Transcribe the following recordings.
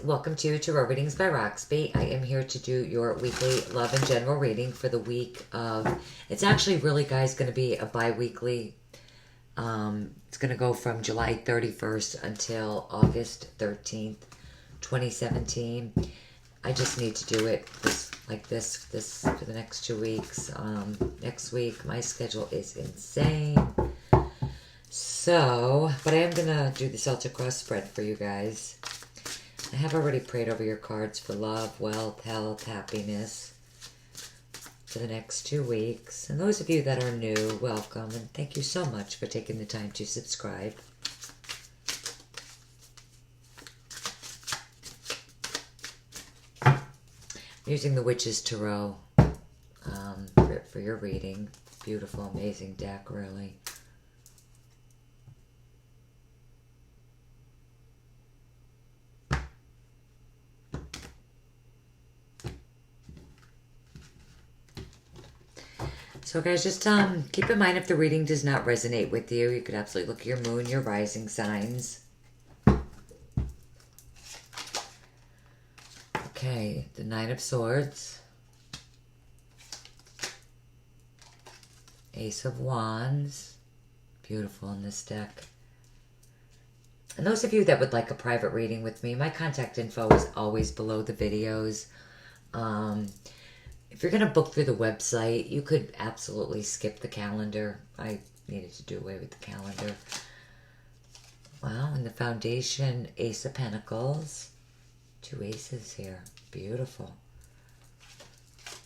welcome to Tarot Readings by Roxby. I am here to do your weekly love and general reading for the week of, it's actually really, guys, going to be a bi-weekly. It's going to go from July 31st until August 13th, 2017. I just need to do it like this for the next 2 weeks. Next week, my schedule is insane. So, but I am going to do the Celtic Cross spread for you guys. I have already prayed over your cards for love, wealth, health, happiness for the next 2 weeks. And those of you that are new, welcome. And thank you so much for taking the time to subscribe. I'm using the Witch's Tarot for your reading. Beautiful, amazing deck, really. So guys, just keep in mind if the reading does not resonate with you, you could absolutely look at your moon, your rising signs. Okay, the Nine of Swords. Ace of Wands. Beautiful in this deck. And those of you that would like a private reading with me, my contact info is always below the videos. If you're going to book through the website, you could absolutely skip the calendar. I needed to do away with the calendar. Wow, and the foundation, Ace of Pentacles. 2 aces here. Beautiful.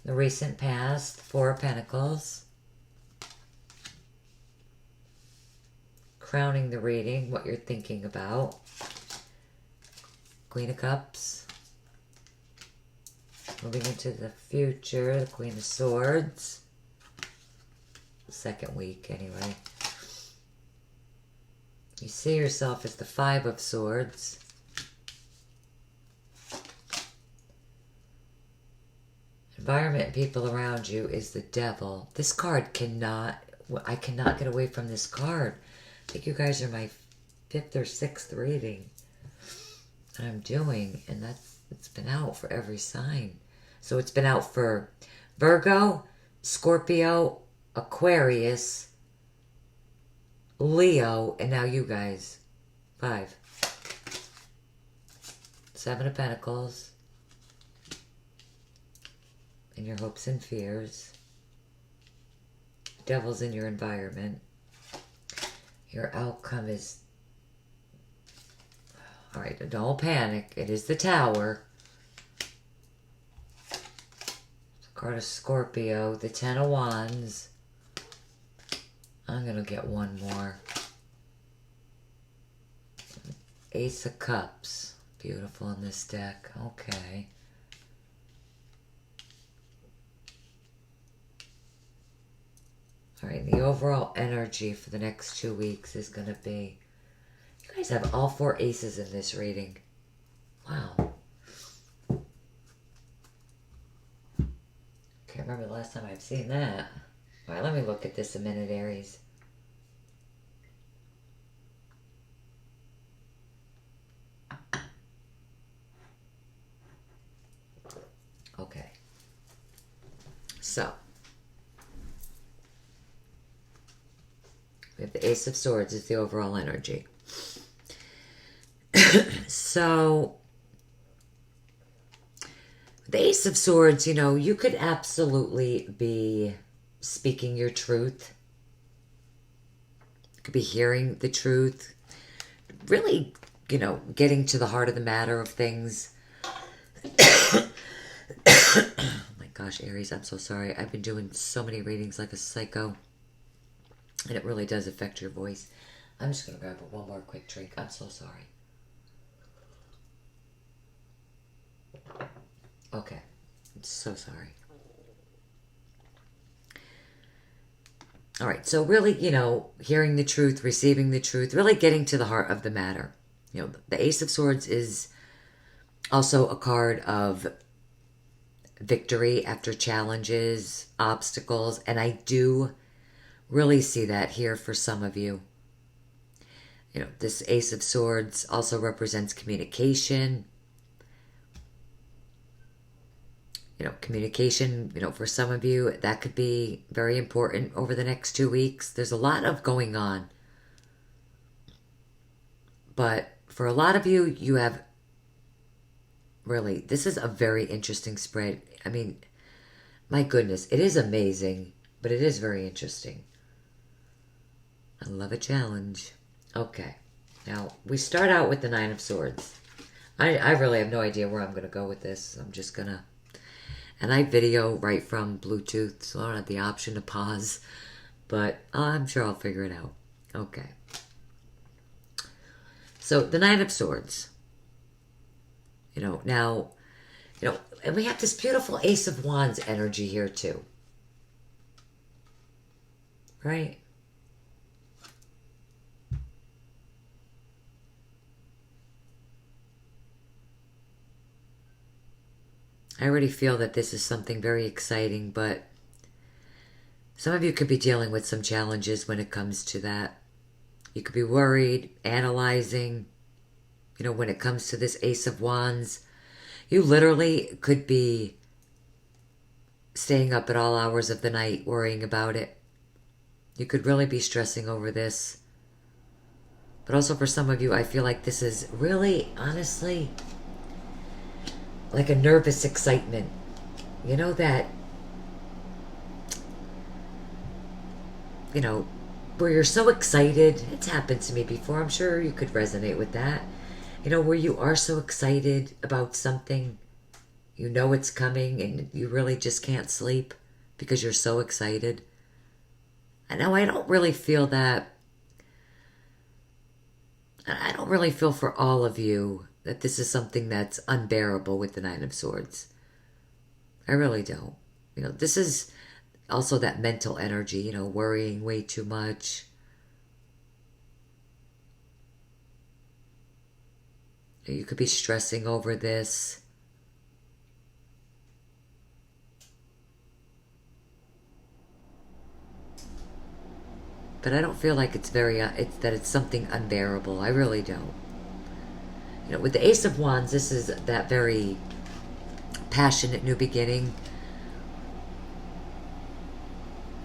The recent past, 4 of Pentacles. Crowning the reading, what you're thinking about. Queen of Cups. Moving into the future, the Queen of Swords. Second week, anyway. You see yourself as the Five of Swords. Environment and people around you is the Devil. This card cannot, I cannot get away from this card. I think you guys are my 5th or 6th reading that I'm doing, and it's been out for every sign. So it's been out for Virgo, Scorpio, Aquarius, Leo, and now you guys. 5. 7 of Pentacles. And your hopes and fears. Devil's in your environment. Your outcome is... Alright, don't panic. It is the Tower. Card of Scorpio, the 10 of Wands. I'm going to get one more. Ace of Cups. Beautiful in this deck. Okay. Alright, the overall energy for the next 2 weeks is going to be... You guys have all 4 aces in this reading. Wow. Can't remember the last time I've seen that. All right, let me look at this a minute, Aries. Okay. So. We have the Ace of Swords is the overall energy. So... The Ace of Swords, you know, you could absolutely be speaking your truth. You could be hearing the truth. Really, you know, getting to the heart of the matter of things. Oh my gosh, Aries, I'm so sorry. I've been doing so many readings like a psycho. And it really does affect your voice. I'm just going to grab one more quick drink. I'm so sorry. Okay, I'm so sorry. All right, so really, you know, hearing the truth, receiving the truth, really getting to the heart of the matter. You know, the Ace of Swords is also a card of victory after challenges, obstacles, and I do really see that here for some of you. You know, this Ace of Swords also represents communication, Communication, for some of you, that could be very important over the next 2 weeks. There's a lot of going on. But for a lot of you, you have really, this is a very interesting spread. I mean, my goodness, it is amazing, but it is very interesting. I love a challenge. Okay, now we start out with the Nine of Swords. I really have no idea where I'm going to go with this. I'm just going to... And I video right from Bluetooth, so I don't have the option to pause. But I'm sure I'll figure it out. Okay. So, the Nine of Swords. Now, and we have this beautiful Ace of Wands energy here too. Right? I already feel that this is something very exciting, but some of you could be dealing with some challenges when it comes to that. You could be worried, analyzing, when it comes to this Ace of Wands. You literally could be staying up at all hours of the night worrying about it. You could really be stressing over this. But also for some of you, I feel like this is really, honestly, like a nervous excitement. That, where you're so excited. It's happened to me before. I'm sure you could resonate with that. Where you are so excited about something, it's coming and you really just can't sleep because you're so excited. I know I don't really feel that. I don't really feel for all of you that this is something that's unbearable with the Nine of Swords. I really don't. This is also that mental energy, worrying way too much. You could be stressing over this. But I don't feel like it's that it's something unbearable. I really don't. With the Ace of Wands, this is that very passionate new beginning.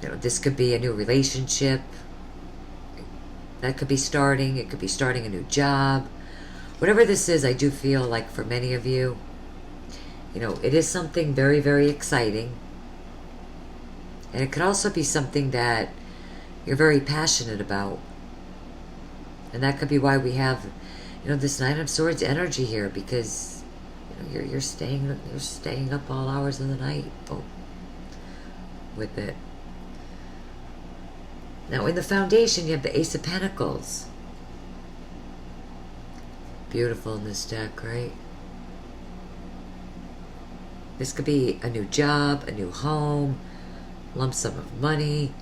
This could be a new relationship that could be starting. It could be starting a new job. Whatever this is, I do feel like for many of you, it is something very, very exciting. And it could also be something that you're very passionate about. And that could be why we have, this Nine of Swords energy here, because you're staying up all hours of the night with it. Now in the foundation you have the Ace of Pentacles. Beautiful in this deck, right? This could be a new job, a new home, lump sum of money.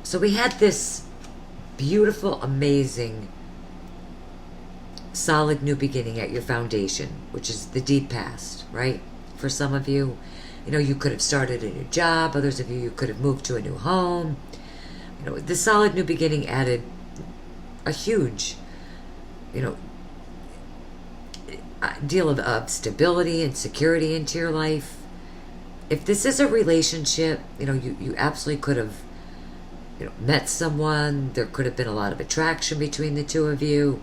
So we had this beautiful, amazing, solid new beginning at your foundation, which is the deep past, right? For some of you, you could have started a new job. Others of you could have moved to a new home. The solid new beginning added a huge, deal of stability and security into your life. If this is a relationship, you absolutely could have, met someone. There could have been a lot of attraction between the two of you.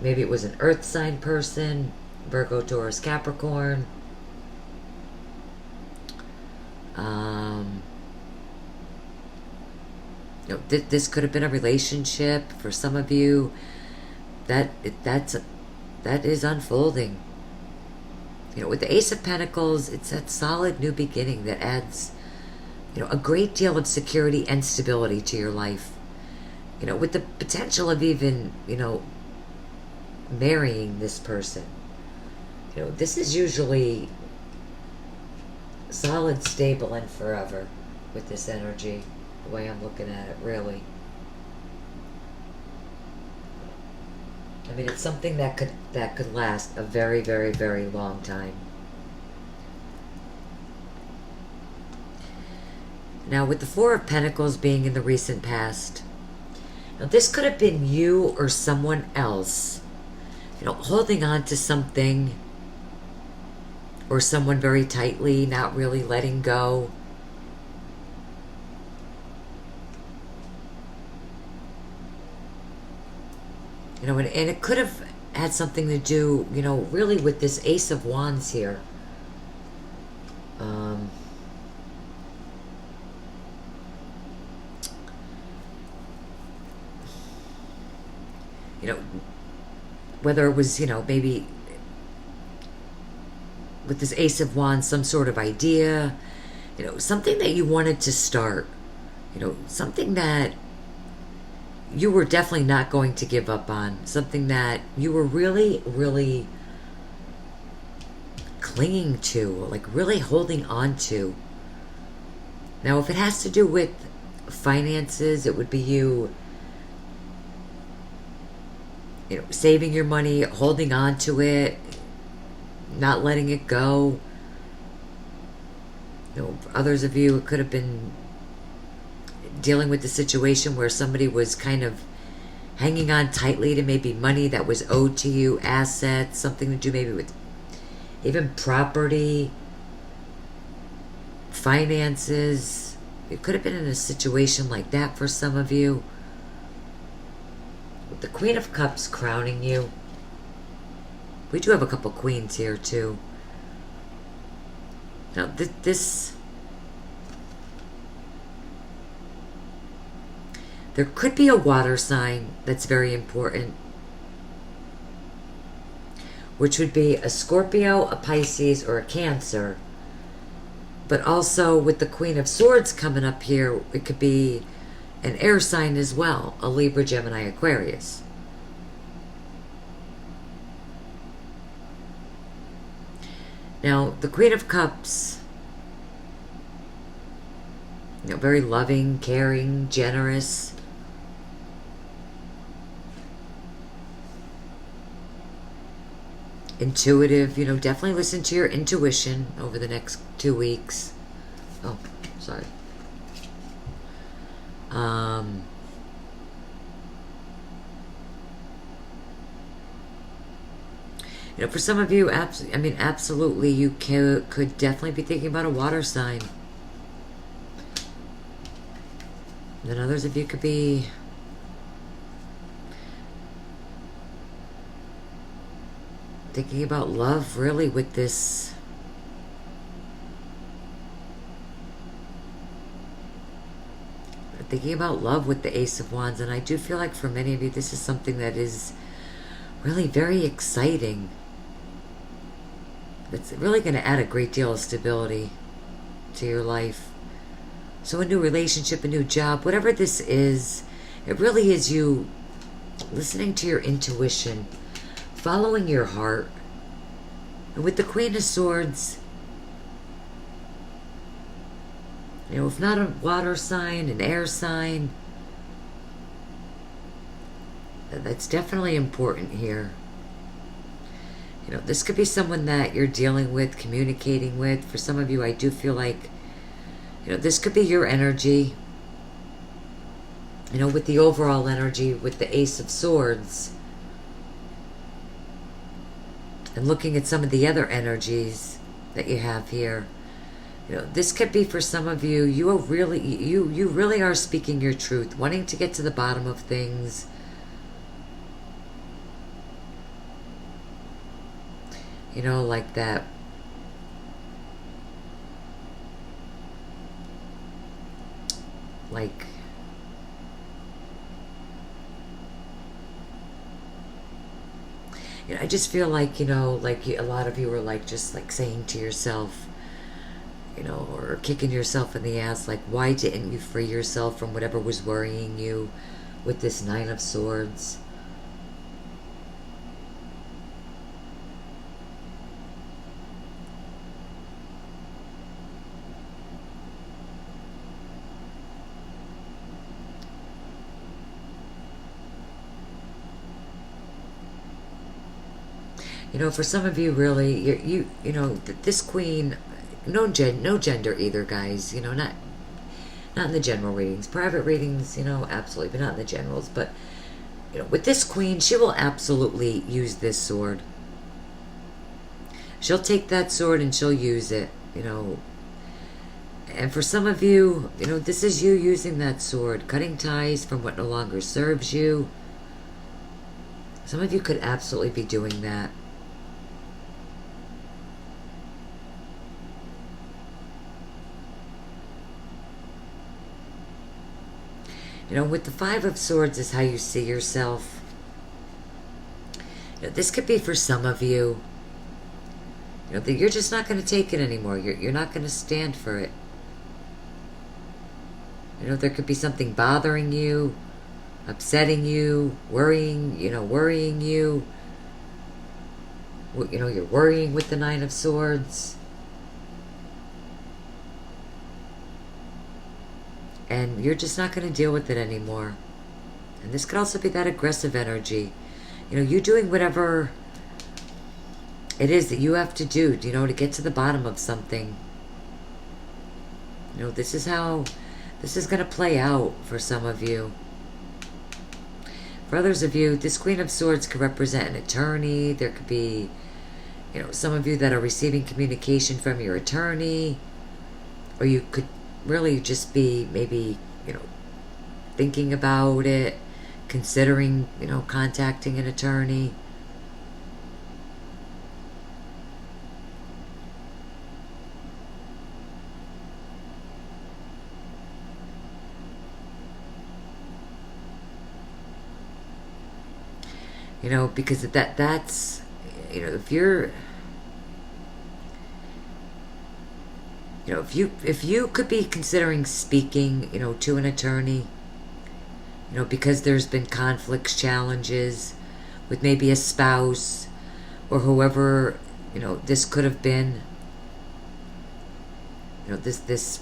Maybe it was an earth sign person, Virgo, Taurus, Capricorn. This could have been a relationship for some of you that is unfolding. With the Ace of Pentacles, it's that solid new beginning that adds, a great deal of security and stability to your life. With the potential of even, marrying this person. This is usually solid, stable, and forever with this energy, the way I'm looking at it, really. I mean, it's something that could last a very, very, very long time. Now, with the Four of Pentacles being in the recent past, now this could have been you or someone else, holding on to something or someone very tightly, not really letting go. You know, and it could have had something to do, you know, really with this Ace of Wands here. You know, whether it was, you know, maybe with this Ace of Wands, some sort of idea, you know, something that you wanted to start, you know, something that you were definitely not going to give up on, something that you were really, really clinging to, like really holding on to. Now, if it has to do with finances, it would be you know, saving your money, holding on to it, not letting it go. You know, for others of you, it could have been dealing with the situation where somebody was kind of hanging on tightly to maybe money that was owed to you, assets, something to do maybe with even property, finances. You could have been in a situation like that for some of you. With the Queen of Cups crowning you. We do have a couple queens here too. Now this there could be a water sign that's very important, which would be a Scorpio, a Pisces, or a Cancer. But also with the Queen of Swords coming up here, it could be an air sign as well, a Libra, Gemini, Aquarius. Now, the Queen of Cups, you know, very loving, caring, generous. Intuitive, you know, definitely listen to your intuition over the next 2 weeks. Oh, sorry. You know, for some of you, absolutely, you could definitely be thinking about a water sign. And then others of you could be thinking about love, really, with this. Thinking about love with the Ace of Wands. And I do feel like for many of you, this is something that is really very exciting. It's really going to add a great deal of stability to your life. So a new relationship, a new job, whatever this is, it really is you listening to your intuition, following your heart. And with the Queen of Swords, you know, if not a water sign, an air sign, that's definitely important here. You know, this could be someone that you're dealing with, communicating with. For some of you, I do feel like, you know, this could be your energy. You know, with the overall energy, with the Ace of Swords. And looking at some of the other energies that you have here. You know, this could be for some of you, you are really, you really are speaking your truth, wanting to get to the bottom of things. You know, like that. Like, you know, I just feel like, you know, like a lot of you are like just like saying to yourself, you know, or kicking yourself in the ass, like, why didn't you free yourself from whatever was worrying you with this Nine of Swords? You know, for some of you, really, you know, this Queen, no gender either, guys. You know, not in the general readings. Private readings, you know, absolutely, but not in the generals. But, you know, with this Queen, she will absolutely use this sword. She'll take that sword and she'll use it, And for some of you, this is you using that sword, cutting ties from what no longer serves you. Some of you could absolutely be doing that. With the Five of Swords is how you see yourself. This could be for some of you, that you're just not going to take it anymore. You're not going to stand for it. There could be something bothering you, upsetting you, worrying you. You're worrying with the Nine of Swords. And you're just not going to deal with it anymore. And this could also be that aggressive energy. You doing whatever it is that you have to do, to get to the bottom of something. This is how this is going to play out for some of you. For others of you, this Queen of Swords could represent an attorney. There could be, some of you that are receiving communication from your attorney. Or you could really just be maybe, thinking about it, considering, contacting an attorney. Because that's, if you're, if you could be considering speaking, to an attorney, because there's been conflicts, challenges with maybe a spouse or whoever, this could have been, this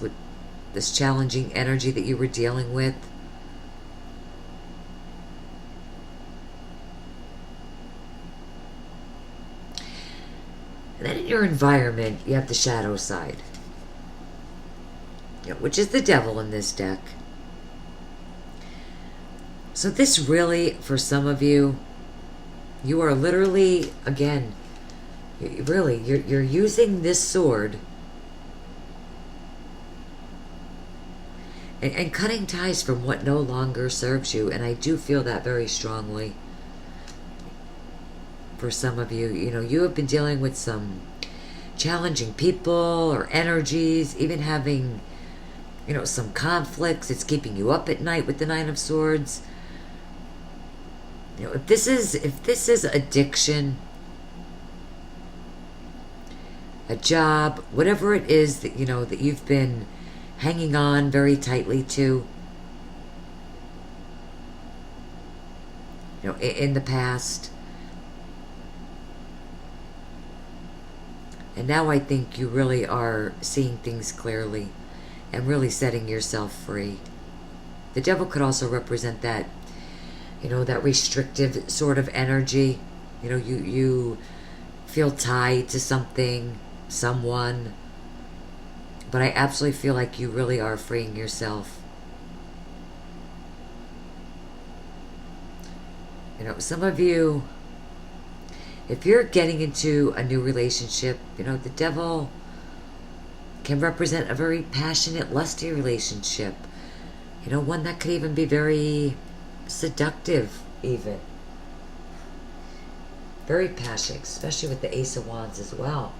challenging energy that you were dealing with. And then in your environment, you have the shadow side, which is the devil in this deck. So this really, for some of you, you are literally, again, you're using this sword and cutting ties from what no longer serves you. And I do feel that very strongly. For some of you, you have been dealing with some challenging people or energies, even having, some conflicts. It's keeping you up at night with the Nine of Swords. If this is addiction, a job, whatever it is that, that you've been hanging on very tightly to, in the past. And now I think you really are seeing things clearly and really setting yourself free. The devil could also represent that, that restrictive sort of energy. You feel tied to something, someone. But I absolutely feel like you really are freeing yourself. Some of you, if you're getting into a new relationship, the devil can represent a very passionate, lusty relationship. One that could even be very seductive, even. Very passionate, especially with the Ace of Wands as well.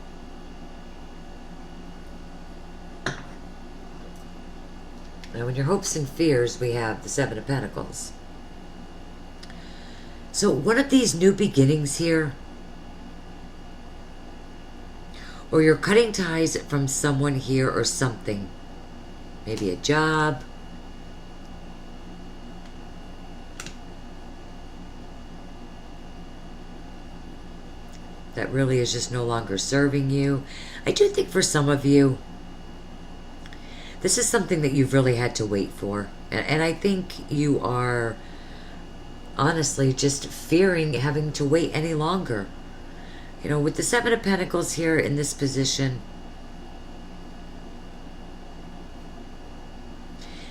Now, in your hopes and fears, we have the Seven of Pentacles. So one of these new beginnings here, or you're cutting ties from someone here or something. Maybe a job. That really is just no longer serving you. I do think for some of you, this is something that you've really had to wait for. And I think you are honestly just fearing having to wait any longer. With the Seven of Pentacles here in this position,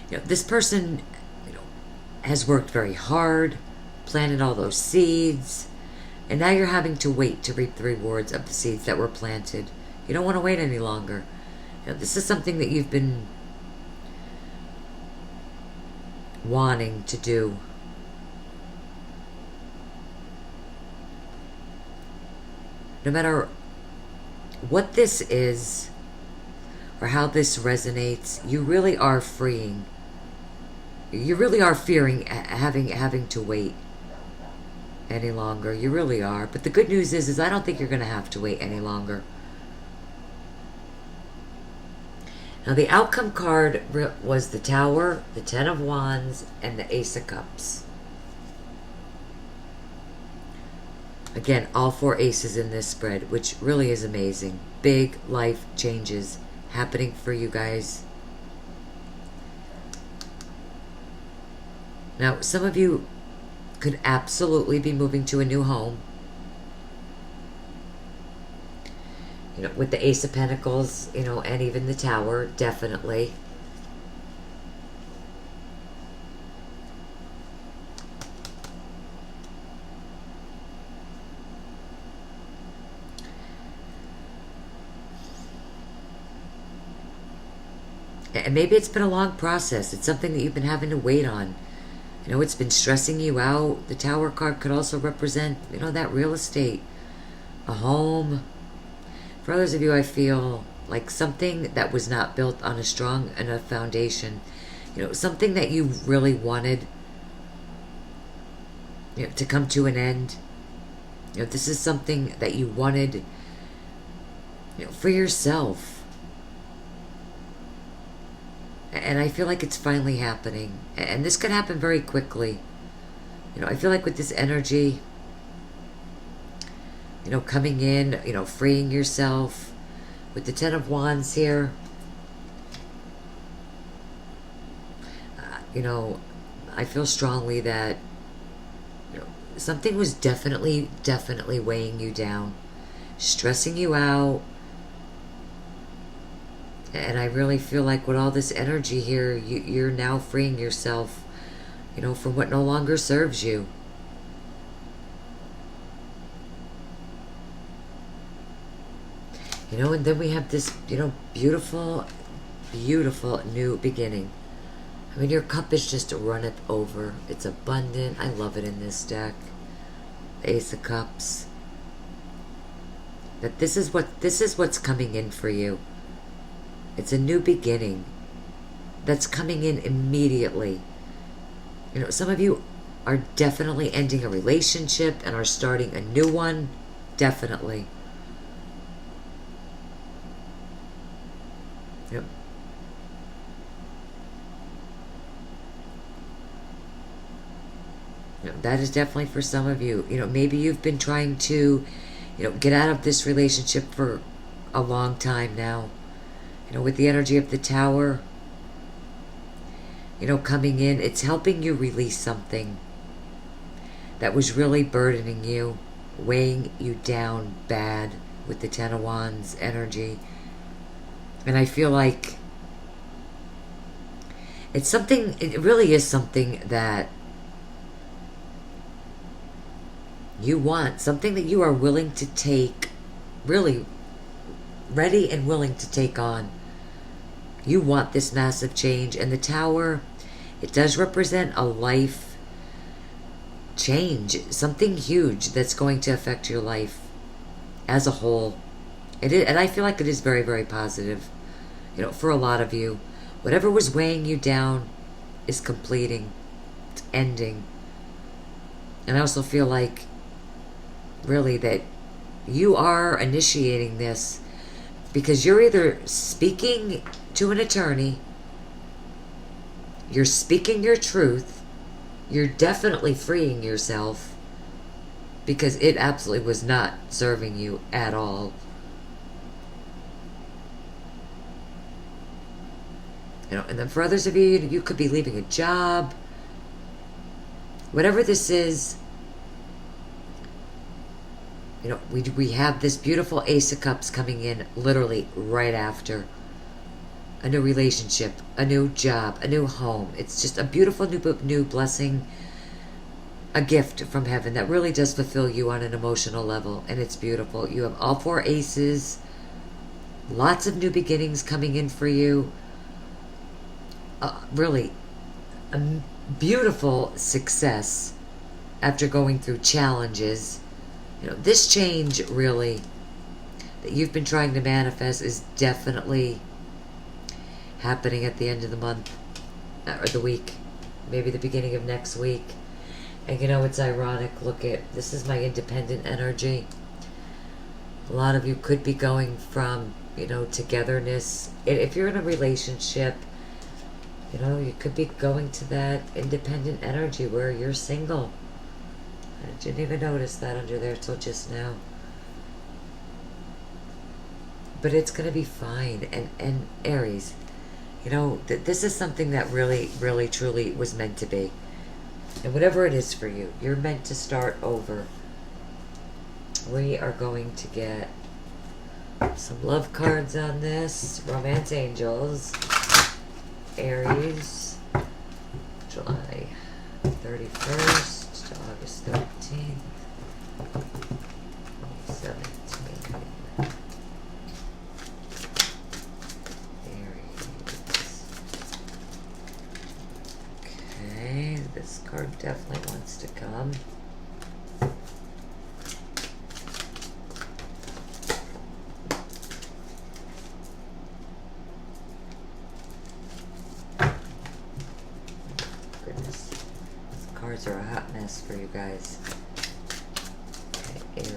this person, has worked very hard, planted all those seeds, And now you're having to wait to reap the rewards of the seeds that were planted. You don't want to wait any longer. This is something that you've been wanting to do. No matter what this is or how this resonates, you really are freeing. You really are fearing having to wait any longer. You really are. But the good news is I don't think you're going to have to wait any longer. Now the outcome card was the Tower, the Ten of Wands, and the Ace of Cups. Again, all 4 aces in this spread, which really is amazing. Big life changes happening for you guys. Now, some of you could absolutely be moving to a new home. You know, with the Ace of Pentacles, you know, and even the Tower, definitely. And maybe it's been a long process. It's something that you've been having to wait on. You know, it's been stressing you out. The Tower card could also represent, you know, that real estate, a home. For others of you, I feel like something that was not built on a strong enough foundation. You know, something that you really wanted, you know, to come to an end. You know, this is something that you wanted, you know, for yourself. And I feel like it's finally happening. And this could happen very quickly. You know, I feel like with this energy, you know, coming in, you know, freeing yourself. With the Ten of Wands here, you know, I feel strongly that, you know, something was definitely weighing you down, stressing you out. And I really feel like with all this energy here, you're now freeing yourself, you know, from what no longer serves you. You know, and then we have this, you know, beautiful, beautiful new beginning. I mean, your cup is just runneth over. It's abundant. I love it in this deck. Ace of Cups. That this is what's coming in for you. It's a new beginning that's coming in immediately. You know, some of you are definitely ending a relationship and are starting a new one. Definitely. Yep. You know, that is definitely for some of you. You know, maybe you've been trying to, you know, get out of this relationship for a long time now. You know, with the energy of the Tower, you know, coming in, it's helping you release something that was really burdening you, weighing you down bad with the Ten of Wands energy. And I feel like it's something, it really is something that you want, something that you are willing to take, really ready and willing to take on. You want this massive change. And the Tower, it does represent a life change, something huge that's going to affect your life as a whole. It is, and I feel like it is very, very positive. You know, for a lot of you, whatever was weighing you down is completing, it's ending. And I also feel like, really, that you are initiating this because you're either speaking to an attorney, you're speaking your truth, you're definitely freeing yourself because it absolutely was not serving you at all. You know, and then for others of you, you could be leaving a job. Whatever this is, you know, we have this beautiful Ace of Cups coming in literally right after. A new relationship, a new job, a new home. It's just a beautiful new blessing. a gift from heaven that really does fulfill you on an emotional level, and it's beautiful. You have all four aces, lots of new beginnings coming in for you. Really, a beautiful success after going through challenges. This change really that you've been trying to manifest is definitely happening at the end of the month or the week, maybe the beginning of next week. And it's ironic. Look at this, is my independent energy. A lot of you could be going from togetherness. If you're in a relationship, you could be going to that independent energy where you're single. I didn't even notice that under there till just now. But it's going to be fine. And Aries, this is something that really, really, truly was meant to be. And whatever it is for you, you're meant to start over. We are going to get some love cards on this. Romance angels. Aries. July 31st to August 13th. 2017. This card definitely wants to come. Goodness, these cards are a hot mess for you guys. Okay, Aries.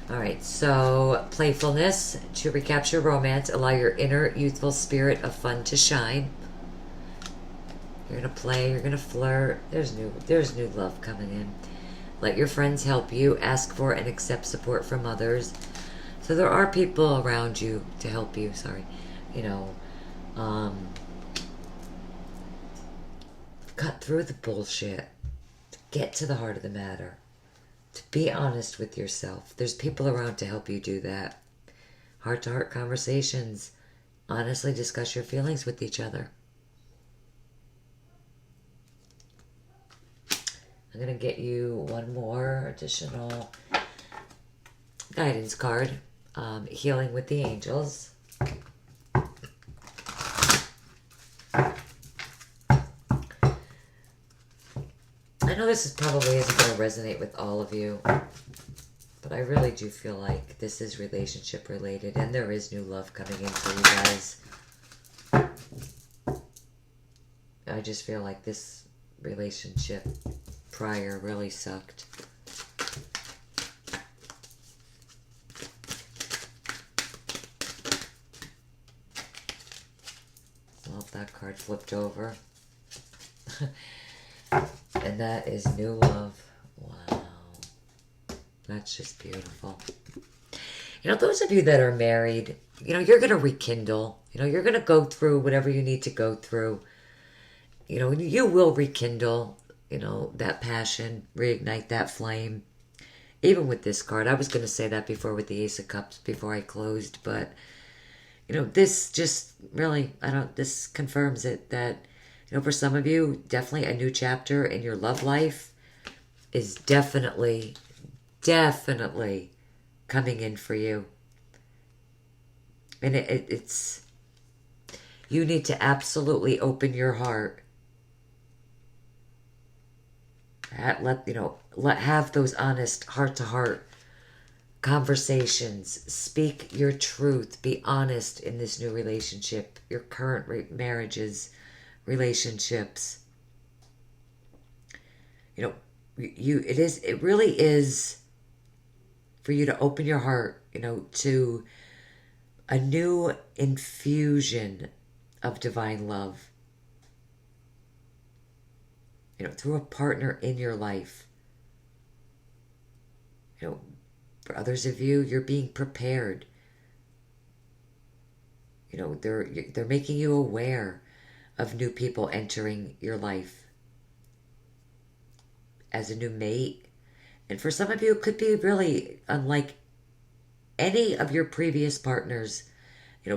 Alright, so playfulness, to recapture romance, allow your inner youthful spirit of fun to shine. You're going to play, you're going to flirt. There's new love coming in. Let your friends help you. Ask for and accept support from others. So there are people around you to help you, cut through the bullshit. Get to the heart of the matter. To be honest with yourself. There's people around to help you do that. Heart-to-heart conversations. Honestly discuss your feelings with each other. I'm going to get you one more additional guidance card. Healing with the angels. I know this probably isn't going to resonate with all of you, but I really do feel like this is relationship related, and there is new love coming in for you guys. I just feel like this relationship prior really sucked. Well, that card flipped over. And that is new love. Wow. That's just beautiful. Those of you that are married, you're going to rekindle. You're going to go through whatever you need to go through. You will rekindle, that passion, reignite that flame. Even with this card. I was going to say that before with the Ace of Cups before I closed. But, this just really, this confirms it that for some of you, definitely a new chapter in your love life is definitely coming in for you. And it's, you need to absolutely open your heart. Have those honest heart-to-heart conversations. Speak your truth. Be honest in this new relationship, your current marriages, relationships. It really is for you to open your heart, to a new infusion of divine love, through a partner in your life. For others of you, you're being prepared. They're making you aware of new people entering your life as a new mate. And for some of you, it could be really unlike any of your previous partners,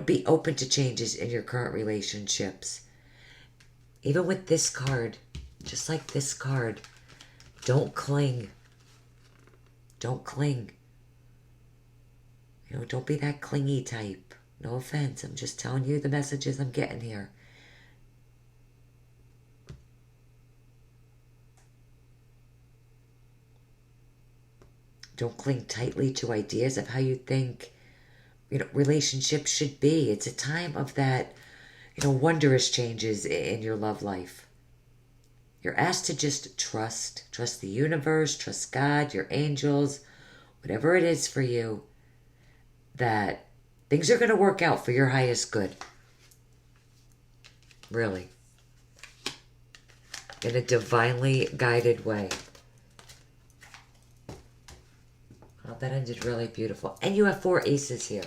be open to changes in your current relationships. Even with this card, just like this card, don't cling. Don't cling. Don't be that clingy type. No offense. I'm just telling you the messages I'm getting here. Don't cling tightly to ideas of how you think, relationships should be. It's a time of that, wondrous changes in your love life. You're asked to just trust. Trust the universe, trust God, your angels, whatever it is for you, that things are going to work out for your highest good. Really. In a divinely guided way. Oh, that ended really beautiful. And you have 4 aces here.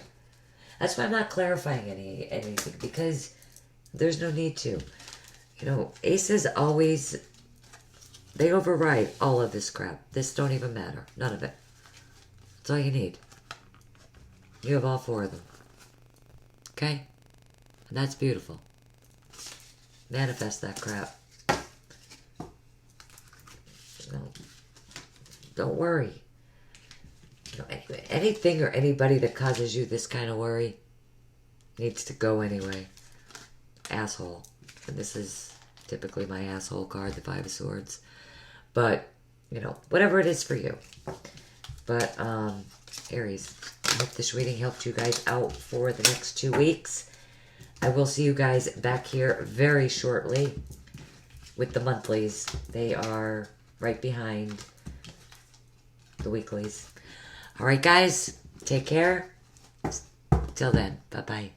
That's why I'm not clarifying anything, because there's no need to. Aces always, they override all of this crap. This don't even matter. None of it. That's all you need. You have all 4 of them. Okay? And that's beautiful. Manifest that crap. Don't worry. Anything or anybody that causes you this kind of worry needs to go anyway. Asshole. And this is typically my asshole card, the 5 of Swords. But, whatever it is for you. But, Aries, I hope this reading helped you guys out for the next 2 weeks. I will see you guys back here very shortly with the monthlies. They are right behind the weeklies. All right, guys, take care. Till then, bye-bye.